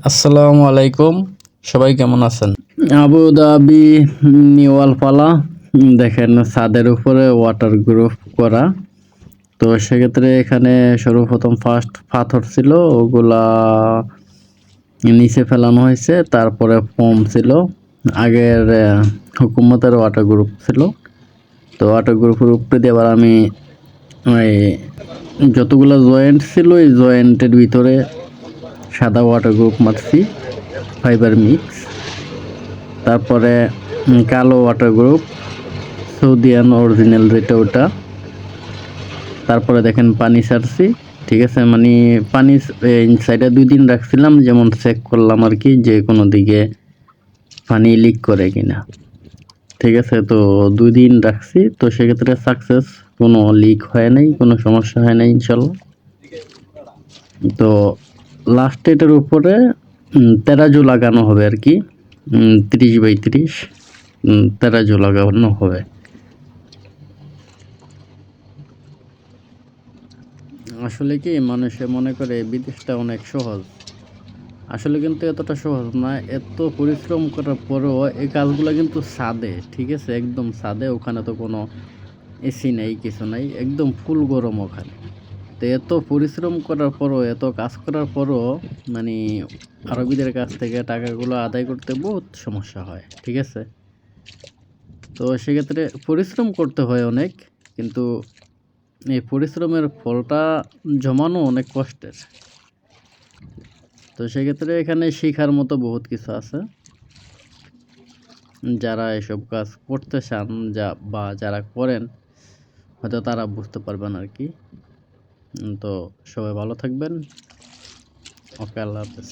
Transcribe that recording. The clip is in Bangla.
আসসালামু আলাইকুম। সবাই কেমন আছেন? আবু ধাবি নিউ আলফালা দেখেন ছাদের উপরে ওয়াটার গ্রুপ করা। তো সেক্ষেত্রে এখানে সর্বপ্রথম ফার্স্ট পাথর ছিল, ওগুলা নিচে ফেলানো হয়েছে। তারপরে ফোম ছিল, আগের হুকুমতের ওয়াটার গ্রুপ ছিল। তো ওয়াটার গ্রুপের উপরে দিয়ে আবার আমি ওই যতগুলো জয়েন্ট ছিল এই জয়েন্টের ভিতরে সাদা ওয়াটার গ্রুপ মারছি, ফাইবার মিক্স। তারপরে কালো ওয়াটার গ্রুপ, সৌদিয়ান অরিজিনাল যেটা ওটা। তারপরে দেখেন পানি ছাড়ছি, ঠিক আছে। মানে পানি সাইডে 2 দিন রাখছিলাম, যেমন চেক করলাম আর কি, যে কোনো দিকে পানি লিক করে কিনা। ঠিক আছে, তো 2 দিন রাখছি, তো সেক্ষেত্রে সাকসেস, কোনো লিক হয় নাই, কোনো সমস্যা হয় নাই ইনশাল্লাহ। তো লাস্ট এটার উপরে তেরাজু লাগানো হবে আর কি, 30x30 তেরাজু লাগানো হবে। আসলে কি মানুষে মনে করে বিদেশটা অনেক সহজ, আসলে কিন্তু এতটা সহজ না। এত পরিশ্রম করার পরেও এই কাজগুলো কিন্তু ছাদে, ঠিক আছে, একদম ছাদে। ওখানে তো কোনো এসি নেই, কিছু নাই, একদম ফুল গরম ওখানে। তো এত পরিশ্রম করার পরও, এত কাজ করার পরও মানে আরবিদের কাছ থেকে টাকাগুলো আদায় করতে বহুত সমস্যা হয়, ঠিক আছে। তো সেক্ষেত্রে পরিশ্রম করতে হয় অনেক, কিন্তু এই পরিশ্রমের ফলটা জমানো অনেক কষ্টের। তো সেক্ষেত্রে এখানে শেখার মতো বহুত কিছু আছে। যারা এসব কাজ করতে চান বা যারা করেন, হয়তো তারা বুঝতে পারবেন আর কি। তো সবাই ভালো থাকবেন। ওকে, আল্লাহ হাফেজ।